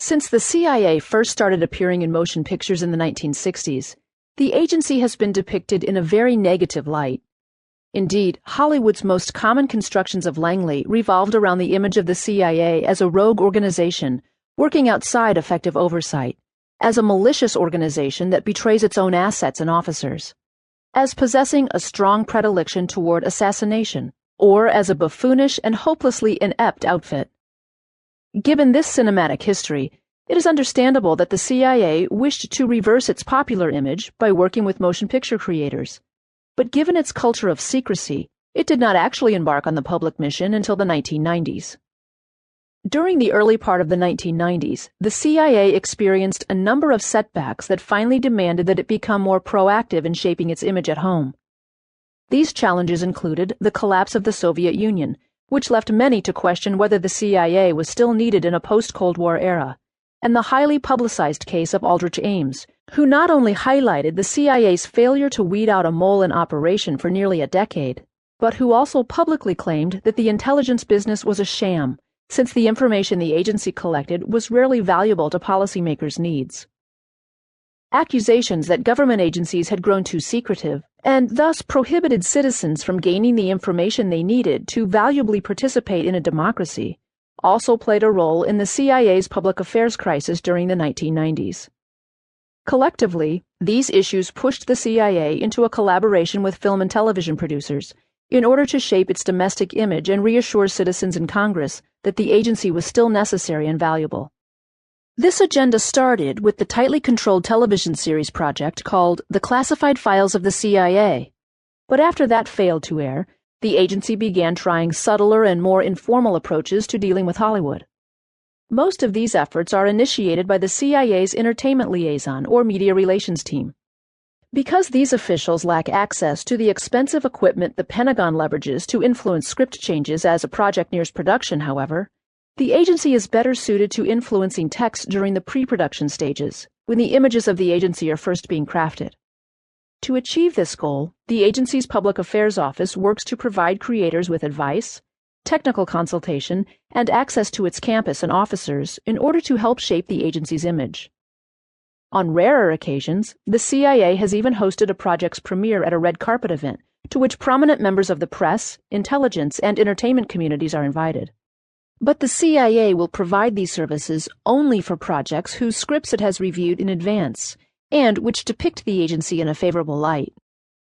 Since the CIA first started appearing in motion pictures in the 1960s, the agency has been depicted in a very negative light. Indeed, Hollywood's most common constructions of Langley revolved around the image of the CIA as a rogue organization working outside effective oversight, as a malicious organization that betrays its own assets and officers, as possessing a strong predilection toward assassination, or as a buffoonish and hopelessly inept outfit. Given this cinematic history, it is understandable that the CIA wished to reverse its popular image by working with motion picture creators. But given its culture of secrecy, it did not actually embark on the public mission until the 1990s. During the early part of the 1990s, the CIA experienced a number of setbacks that finally demanded that it become more proactive in shaping its image at home. These challenges included the collapse of the Soviet Union, which left many to question whether the CIA was still needed in a post-Cold War era, and the highly publicized case of Aldrich Ames, who not only highlighted the CIA's failure to weed out a mole in operation for nearly a decade, but who also publicly claimed that the intelligence business was a sham, since the information the agency collected was rarely valuable to policymakers' needs. Accusations that government agencies had grown too secretive and thus prohibited citizens from gaining the information they needed to valuably participate in a democracy also played a role in the CIA's public affairs crisis during the 1990s. Collectively, these issues pushed the CIA into a collaboration with film and television producers in order to shape its domestic image and reassure citizens in Congress that the agency was still necessary and valuable. This agenda started with the tightly controlled television series project called The Classified Files of the CIA. But after that failed to air, the agency began trying subtler and more informal approaches to dealing with Hollywood. Most of these efforts are initiated by the CIA's entertainment liaison or media relations team. Because these officials lack access to the expensive equipment the Pentagon leverages to influence script changes as a project nears production, however, the agency is better suited to influencing text during the pre-production stages, when the images of the agency are first being crafted. To achieve this goal, the agency's public affairs office works to provide creators with advice, technical consultation, and access to its campus and officers in order to help shape the agency's image. On rarer occasions, the CIA has even hosted a project's premiere at a red carpet event, to which prominent members of the press, intelligence, and entertainment communities are invited. But the CIA will provide these services only for projects whose scripts it has reviewed in advance, and which depict the agency in a favorable light.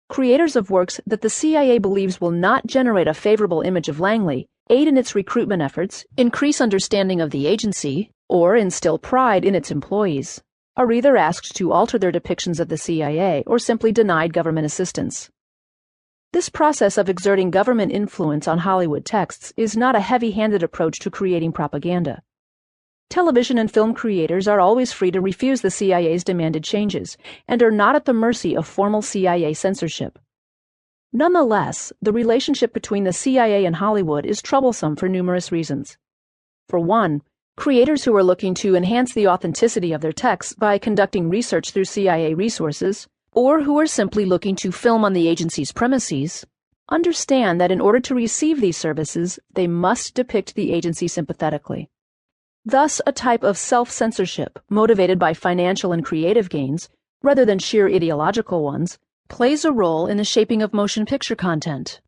Creators of works that the CIA believes will not generate a favorable image of Langley, aid in its recruitment efforts, increase understanding of the agency, or instill pride in its employees, are either asked to alter their depictions of the CIA or simply denied government assistance. This process of exerting government influence on Hollywood texts is not a heavy-handed approach to creating propaganda. Television and film creators are always free to refuse the CIA's demanded changes and are not at the mercy of formal CIA censorship. Nonetheless, the relationship between the CIA and Hollywood is troublesome for numerous reasons. For one, creators who are looking to enhance the authenticity of their texts by conducting research through CIA resources, or who are simply looking to film on the agency's premises, understand that in order to receive these services, they must depict the agency sympathetically. Thus, a type of self-censorship, motivated by financial and creative gains, rather than sheer ideological ones, plays a role in the shaping of motion picture content.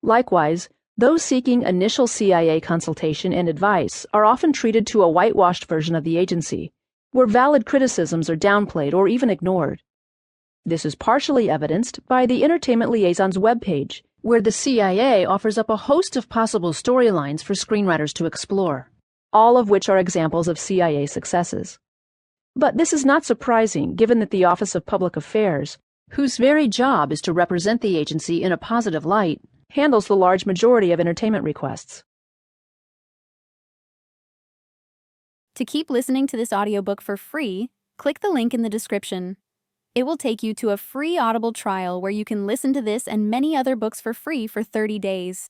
Likewise, those seeking initial CIA consultation and advice are often treated to a whitewashed version of the agency, where valid criticisms are downplayed or even ignored. This is partially evidenced by the Entertainment Liaison's webpage, where the CIA offers up a host of possible storylines for screenwriters to explore, all of which are examples of CIA successes. But this is not surprising, given that the Office of Public Affairs, whose very job is to represent the agency in a positive light, handles the large majority of entertainment requests. To keep listening to this audiobook for free, click the link in the description. It will take you to a free Audible trial where you can listen to this and many other books for free for 30 days.